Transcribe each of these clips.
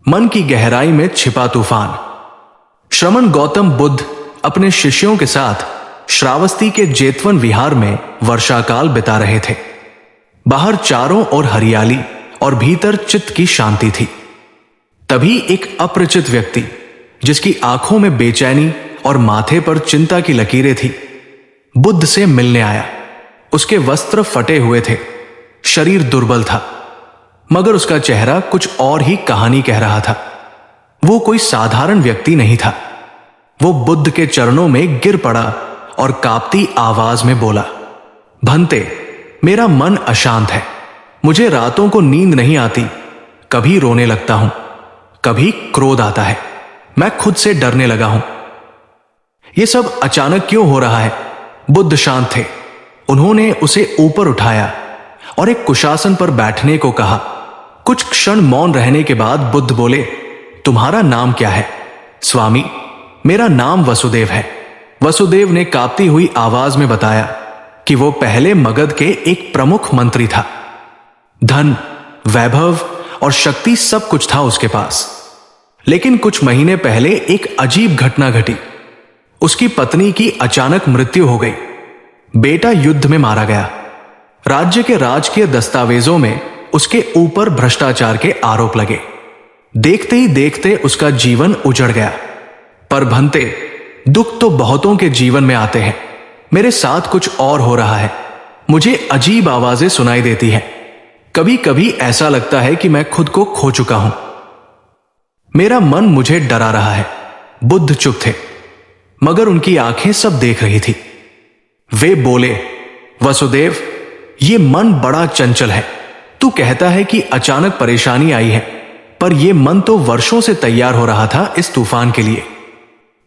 मन की गहराई में छिपा तूफान। श्रमण गौतम बुद्ध अपने शिष्यों के साथ श्रावस्ती के जेतवन विहार में वर्षाकाल बिता रहे थे। बाहर चारों ओर हरियाली और भीतर चित्त की शांति थी। तभी एक अपरिचित व्यक्ति, जिसकी आंखों में बेचैनी और माथे पर चिंता की लकीरें थी, बुद्ध से मिलने आया। उसके वस्त्र फटे हुए थे, शरीर दुर्बल था, मगर उसका चेहरा कुछ और ही कहानी कह रहा था। वो कोई साधारण व्यक्ति नहीं था। वो बुद्ध के चरणों में गिर पड़ा और कांपती आवाज में बोला, भंते, मेरा मन अशांत है। मुझे रातों को नींद नहीं आती। कभी रोने लगता हूं, कभी क्रोध आता है। मैं खुद से डरने लगा हूं। यह सब अचानक क्यों हो रहा है? बुद्ध शांत थे। उन्होंने उसे ऊपर उठाया और एक कुशासन पर बैठने को कहा। कुछ क्षण मौन रहने के बाद बुद्ध बोले, तुम्हारा नाम क्या है? स्वामी, मेरा नाम वसुदेव है। वसुदेव ने कांपती हुई आवाज में बताया कि वो पहले मगध के एक प्रमुख मंत्री था। धन, वैभव और शक्ति सब कुछ था उसके पास। लेकिन कुछ महीने पहले एक अजीब घटना घटी। उसकी पत्नी की अचानक मृत्यु हो गई। बेटा युद्ध में मारा गया। राज्य के राजकीय दस्तावेजों में उसके ऊपर भ्रष्टाचार के आरोप लगे। देखते ही देखते उसका जीवन उजड़ गया। पर भंते, दुख तो बहुतों के जीवन में आते हैं। मेरे साथ कुछ और हो रहा है। मुझे अजीब आवाजें सुनाई देती हैं। कभी कभी ऐसा लगता है कि मैं खुद को खो चुका हूं। मेरा मन मुझे डरा रहा है। बुद्ध चुप थे, मगर उनकी आंखें सब देख रही थी। वे बोले, वसुदेव, ये मन बड़ा चंचल है। तू कहता है कि अचानक परेशानी आई है, पर यह मन तो वर्षों से तैयार हो रहा था इस तूफान के लिए।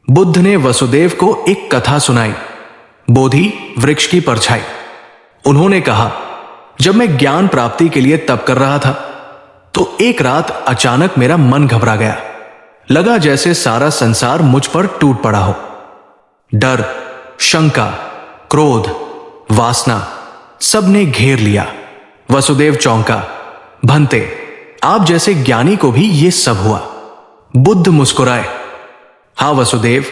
बुद्ध ने वसुदेव को एक कथा सुनाई, बोधि वृक्ष की परछाई। उन्होंने कहा, जब मैं ज्ञान प्राप्ति के लिए तप कर रहा था, तो एक रात अचानक मेरा मन घबरा गया। लगा जैसे सारा संसार मुझ पर टूट पड़ा हो। डर, शंका, क्रोध, वासना सबने घेर लिया। वसुदेव चौंका। भंते, आप जैसे ज्ञानी को भी ये सब हुआ? बुद्ध मुस्कुराए। हां वसुदेव,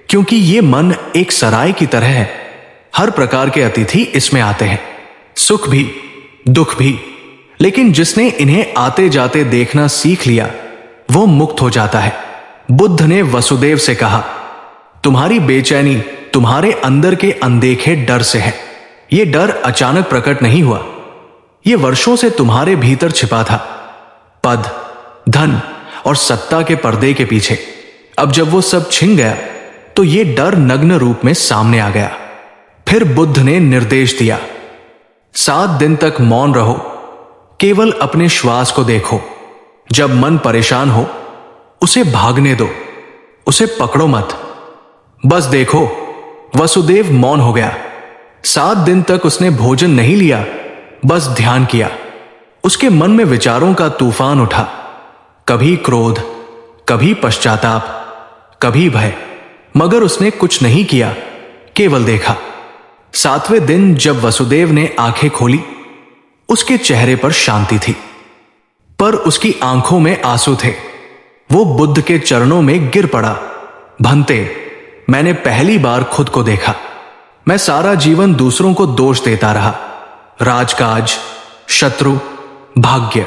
क्योंकि ये मन एक सराय की तरह है। हर प्रकार के अतिथि इसमें आते हैं, सुख भी, दुख भी। लेकिन जिसने इन्हें आते जाते देखना सीख लिया, वो मुक्त हो जाता है। बुद्ध ने वसुदेव से कहा, तुम्हारी बेचैनी तुम्हारे अंदर के अनदेखे डर से है। यह डर अचानक प्रकट नहीं हुआ। यह वर्षों से तुम्हारे भीतर छिपा था, पद, धन और सत्ता के पर्दे के पीछे। अब जब वो सब छिन गया, तो यह डर नग्न रूप में सामने आ गया। फिर बुद्ध ने निर्देश दिया, 7 दिन तक मौन रहो, केवल अपने श्वास को देखो। जब मन परेशान हो, उसे भागने दो, उसे पकड़ो मत, बस देखो। वसुदेव मौन हो गया। 7 दिन तक उसने भोजन नहीं लिया, बस ध्यान किया। उसके मन में विचारों का तूफान उठा। कभी क्रोध, कभी पश्चाताप, कभी भय, मगर उसने कुछ नहीं किया, केवल देखा। 7वें दिन जब वसुदेव ने आंखें खोली, उसके चेहरे पर शांति थी, पर उसकी आंखों में आंसू थे। वो बुद्ध के चरणों में गिर पड़ा। भंते, मैंने पहली बार खुद को देखा। मैं सारा जीवन दूसरों को दोष देता रहा, राजकाज, शत्रु, भाग्य।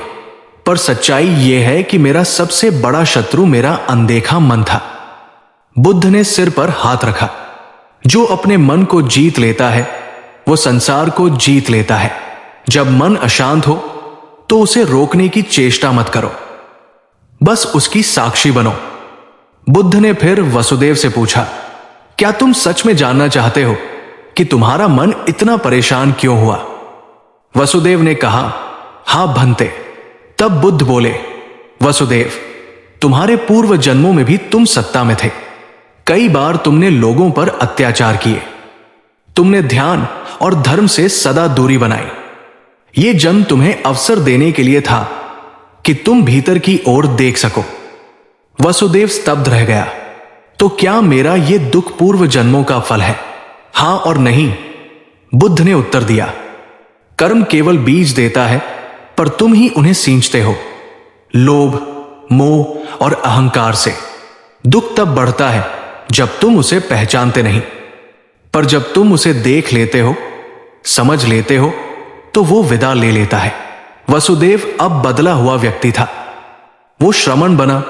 पर सच्चाई यह है कि मेरा सबसे बड़ा शत्रु मेरा अनदेखा मन था। बुद्ध ने सिर पर हाथ रखा। जो अपने मन को जीत लेता है, वो संसार को जीत लेता है। जब मन अशांत हो, तो उसे रोकने की चेष्टा मत करो, बस उसकी साक्षी बनो। बुद्ध ने फिर वसुदेव से पूछा, क्या तुम सच में जानना चाहते हो कि तुम्हारा मन इतना परेशान क्यों हुआ? वसुदेव ने कहा, हां भंते। तब बुद्ध बोले, वसुदेव, तुम्हारे पूर्व जन्मों में भी तुम सत्ता में थे। कई बार तुमने लोगों पर अत्याचार किए। तुमने ध्यान और धर्म से सदा दूरी बनाई। यह जन्म तुम्हें अवसर देने के लिए था कि तुम भीतर की ओर देख सको। वसुदेव स्तब्ध रह गया। तो क्या मेरा यह दुख पूर्व जन्मों का फल है? हां और नहीं, बुद्ध ने उत्तर दिया। कर्म केवल बीज देता है, पर तुम ही उन्हें सींचते हो। लोभ, मोह और अहंकार से। दुख तब बढ़ता है जब तुम उसे पहचानते नहीं, पर जब तुम उसे देख लेते हो, समझ लेते हो, तो वो विदा ले लेता है। वसुदेव अब बदला हुआ व्यक्ति था। वो श्रमण बना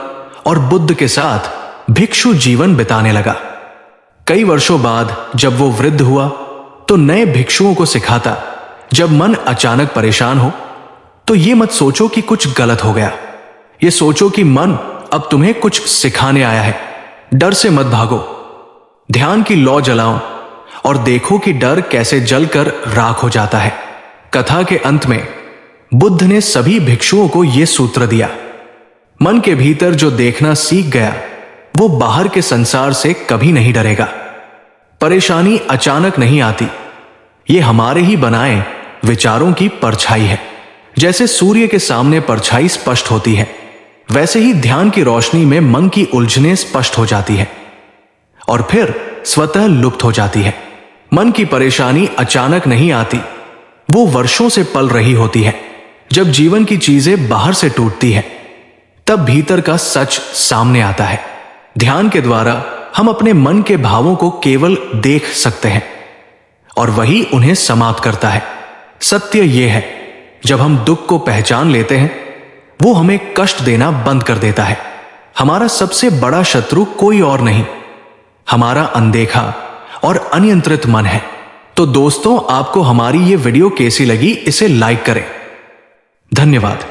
और बुद्ध के साथ भिक्षु जीवन बिताने लगा। कई वर्षों बाद जब वो वृद्ध हुआ तो नए भिक्षुओं को सिखाता, जब मन अचानक परेशान हो तो ये मत सोचो कि कुछ गलत हो गया, ये सोचो कि मन अब तुम्हें कुछ सिखाने आया है। डर से मत भागो, ध्यान की लौ जलाओ और देखो कि डर कैसे जलकर राख हो जाता है। कथा के अंत में बुद्ध ने सभी भिक्षुओं को यह सूत्र दिया, मन के भीतर जो देखना सीख गया वो बाहर के संसार से कभी नहीं डरेगा। परेशानी अचानक नहीं आती, ये हमारे ही बनाए विचारों की परछाई है। जैसे सूर्य के सामने परछाई स्पष्ट होती है, वैसे ही ध्यान की रोशनी में मन की उलझनें स्पष्ट हो जाती है और फिर स्वतः लुप्त हो जाती है। मन की परेशानी अचानक नहीं आती, वो वर्षों से पल रही होती है। जब जीवन की चीजें बाहर से टूटती है तब भीतर का सच सामने आता है। ध्यान के द्वारा हम अपने मन के भावों को केवल देख सकते हैं और वही उन्हें समाप्त करता है। सत्य यह है, जब हम दुख को पहचान लेते हैं वो हमें कष्ट देना बंद कर देता है। हमारा सबसे बड़ा शत्रु कोई और नहीं, हमारा अनदेखा और अनियंत्रित मन है। तो दोस्तों, आपको हमारी ये वीडियो कैसी लगी, इसे लाइक करें। धन्यवाद।